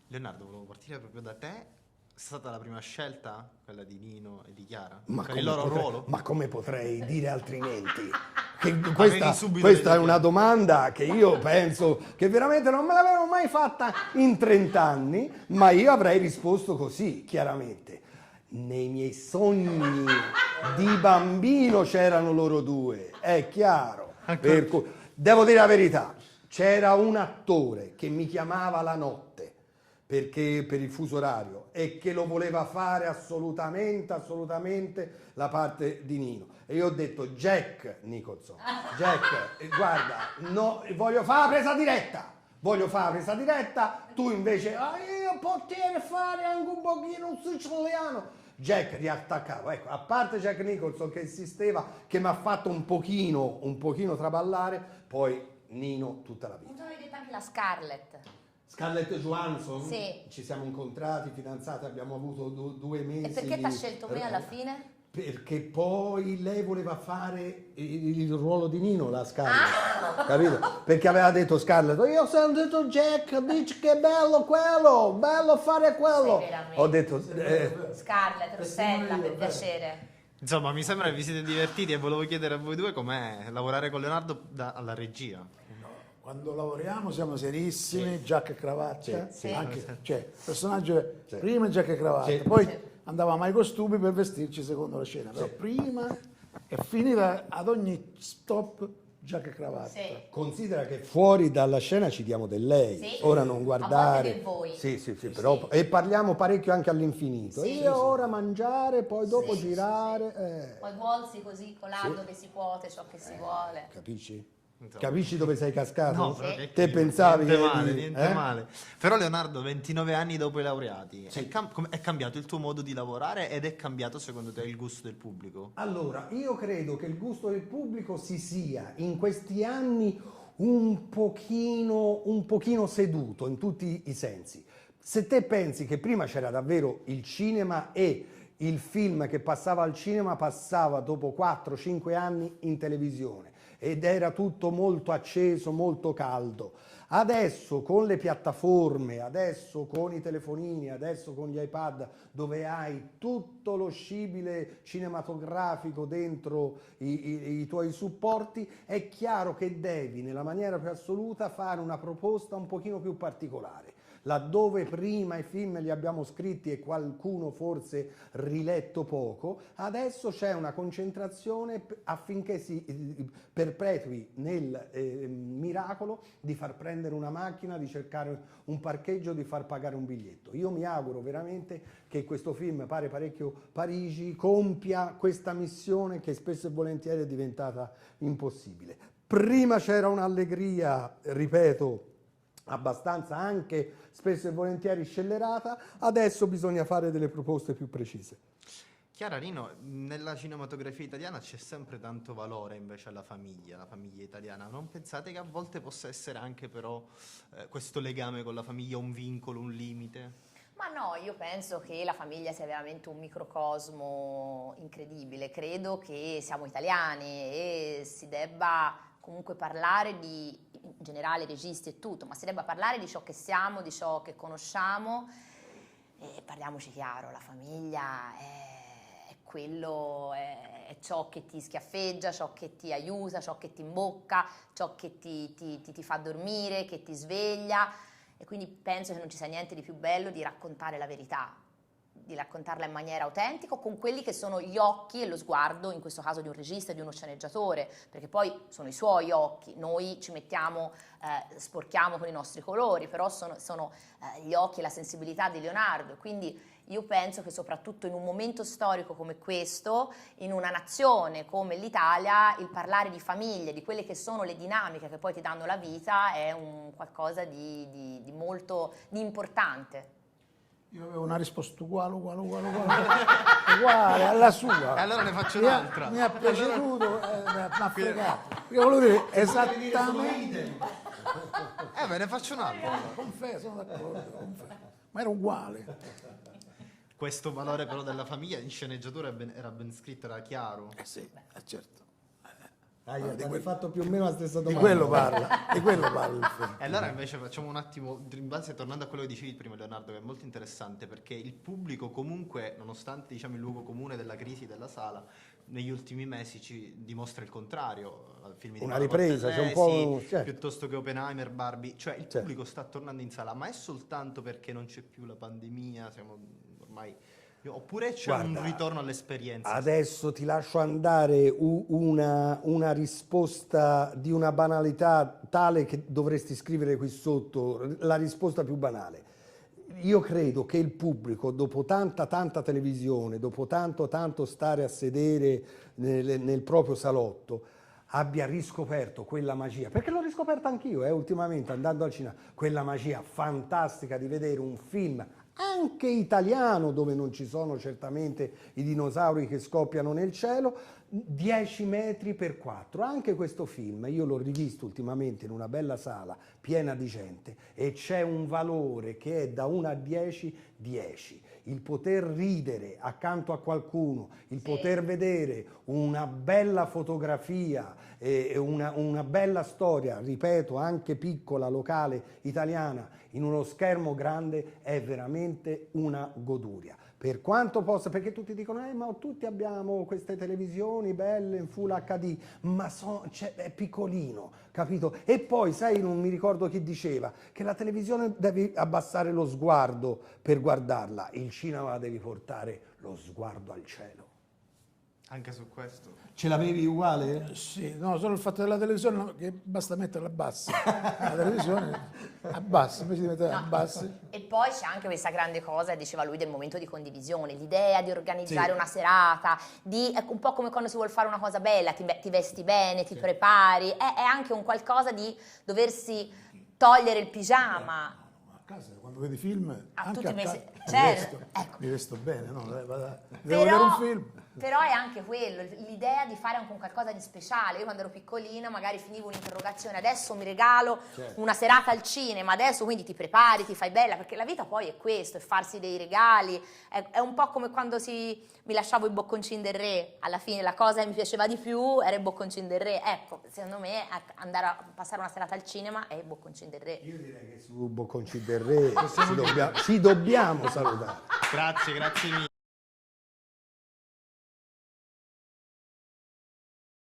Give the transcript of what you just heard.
Leonardo, volevo partire proprio da te. È stata la prima scelta, quella di Nino e di Chiara, Ma per come il loro potrei, ruolo? ma come potrei dire altrimenti? Che Avevi subito questa le è una idee. domanda che io penso che veramente non me l'avevo mai fatta in 30 anni, ma io avrei risposto così, chiaramente. Nei miei sogni di bambino c'erano loro due, è chiaro. Devo dire la verità, c'era un attore che mi chiamava la notte perché per il fuso orario e che lo voleva fare assolutamente la parte di Nino. E io ho detto Jack Nicholson, Jack, guarda, no, voglio fare la presa diretta, tu invece, io potrei fare anche un pochino un siciliano. Jack riattaccava, ecco, a parte Jack Nicholson che insisteva, che mi ha fatto un pochino traballare, poi Nino tutta la vita. Non avevi detto anche la Scarlett. Scarlett Johansson? Sì. Ci siamo incontrati, fidanzati, abbiamo avuto 2 mesi. E perché ti ha scelto me alla fine? Perché poi lei voleva fare il ruolo di Nino, la Scarlett, capito? Perché aveva detto Scarlett, io ho sentito Jack, dici che bello quello, bello fare quello. Sei veramente. Ho detto, Scarlett, Rossella, per piacere. Insomma, mi sembra che vi siete divertiti e volevo chiedere a voi due com'è lavorare con Leonardo alla regia. Quando lavoriamo siamo serissimi, giacca e cravatta, Sì. anche, cioè, il personaggio prima giacca e cravatta, Sì. poi Sì. andavamo ai costumi per vestirci secondo la scena, però prima e finiva ad ogni stop giacca e cravatta. Sì. considera che fuori dalla scena ci diamo del lei, Sì. ora non A guardare. volte del voi. Sì, però, e parliamo parecchio anche all'infinito. Sì. Io ora mangiare, poi dopo Sì, girare. Poi vuolsi così, colando Sì. che si puote ciò che si vuole. Capisci? Insomma. Capisci dove sei cascato? No, Sì. però che Te clima, pensavi niente che- male, niente eh? male. Però Leonardo, 29 anni dopo i laureati, è cambiato il tuo modo di lavorare ed è cambiato secondo te il gusto del pubblico? Allora, io credo che il gusto del pubblico si sia in questi anni un pochino seduto in tutti i sensi. Se te pensi che prima c'era davvero il cinema e il film che passava al cinema passava dopo 4-5 anni in televisione ed era tutto molto acceso, molto caldo. Adesso con le piattaforme, adesso con i telefonini, adesso con gli iPad, dove hai tutto lo scibile cinematografico dentro i tuoi supporti, è chiaro che devi, nella maniera più assoluta, fare una proposta un pochino più particolare. Laddove prima i film li abbiamo scritti e qualcuno forse riletto poco, adesso c'è una concentrazione affinché si perpetui nel miracolo di far prendere una macchina, di cercare un parcheggio, di far pagare un biglietto. Io mi auguro veramente che questo film, Pare parecchio Parigi, compia questa missione che spesso e volentieri è diventata impossibile. Prima c'era un'allegria, ripeto, abbastanza anche spesso e volentieri scellerata, adesso bisogna fare delle proposte più precise. Chiara, Rino, nella cinematografia italiana c'è sempre tanto valore invece alla famiglia, la famiglia italiana. Non pensate che a volte possa essere anche però questo legame con la famiglia un vincolo, un limite? Ma no, io penso che la famiglia sia veramente un microcosmo incredibile. Credo che siamo italiani e si debba comunque parlare di, in generale registi e tutto, ma si debba parlare di ciò che siamo, di ciò che conosciamo. E parliamoci chiaro, la famiglia è quello, è ciò che ti schiaffeggia, ciò che ti aiuta, ciò che ti imbocca, ciò che ti fa dormire, che ti sveglia. E quindi penso che non ci sia niente di più bello di raccontare la verità, di raccontarla in maniera autentica con quelli che sono gli occhi e lo sguardo, in questo caso di un regista e di uno sceneggiatore, perché poi sono i suoi occhi, noi ci mettiamo, sporchiamo con i nostri colori, però sono gli occhi e la sensibilità di Leonardo, quindi io penso che soprattutto in un momento storico come questo, in una nazione come l'Italia, il parlare di famiglie, di quelle che sono le dinamiche che poi ti danno la vita, è un qualcosa di molto di importante. Io avevo una risposta uguale alla sua. E allora ne faccio Mi ha- un'altra. Mi ha piaciuto, mi ha fregato. Io volevo dire esattamente. Ve ne faccio un'altra. Confesso, sono d'accordo, confesso. Ma era uguale. Questo valore però della famiglia in sceneggiatura era ben scritto, era chiaro. Sì, certo. Ti hai fatto più o meno la stessa Di domanda. quello parla, di quello parla il film. E allora invece facciamo un attimo, in base, tornando a quello che dicevi prima Leonardo, che è molto interessante, perché il pubblico comunque, nonostante diciamo il luogo comune della crisi della sala, negli ultimi mesi ci dimostra il contrario. Film di Una Paolo ripresa, c'è un po', Cortellesi, certo. piuttosto che Oppenheimer, Barbie, cioè il Certo. pubblico sta tornando in sala, ma è soltanto perché non c'è più la pandemia, siamo ormai... Oppure c'è Guarda, un ritorno all'esperienza? Adesso ti lascio andare una risposta di una banalità tale che dovresti scrivere qui sotto, la risposta più banale. Io credo che il pubblico, dopo tanta televisione, dopo tanto stare a sedere nel proprio salotto, abbia riscoperto quella magia, perché l'ho riscoperta anch'io, ultimamente andando al cinema, quella magia fantastica di vedere un film anche italiano, dove non ci sono certamente i dinosauri che scoppiano nel cielo, 10 metri per 4. Anche questo film io l'ho rivisto ultimamente in una bella sala piena di gente e c'è un valore che è da 1 a 10, 10. Il poter ridere accanto a qualcuno, il poter vedere una bella fotografia, una bella storia, ripeto, anche piccola, locale, italiana, in uno schermo grande è veramente una goduria. Per quanto possa, perché tutti dicono, ma tutti abbiamo queste televisioni belle in Full HD, ma è piccolino, capito? E poi, sai, non mi ricordo chi diceva, che la televisione devi abbassare lo sguardo per guardarla, il cinema la devi portare lo sguardo al cielo. Anche su questo. Ce l'avevi uguale? Sì, no, solo il fatto della televisione no, che basta metterla bassa. La televisione abbassa, invece di metterla No, bassa. E poi c'è anche questa grande cosa, diceva lui, del momento di condivisione, l'idea di organizzare Sì. una serata, è un po' come quando si vuole fare una cosa bella, ti vesti bene, ti prepari, è anche un qualcosa di doversi togliere il pigiama. A casa, quando vedi film, anche tutti a mesi- casa, certo, mi ecco. mi vesto bene, no? Devo vedere un film. Però è anche quello, l'idea di fare anche un qualcosa di speciale. Io quando ero piccolina magari finivo un'interrogazione, adesso mi regalo una serata al cinema, adesso quindi ti prepari, ti fai bella, perché la vita poi è questo, è farsi dei regali, è un po' come quando mi lasciavo i bocconcini del re, alla fine la cosa che mi piaceva di più era i bocconcini del re. Ecco, secondo me andare a passare una serata al cinema è i bocconcini del re. Io direi che su Bocconci del Re ci dobbiamo salutare. Grazie mille.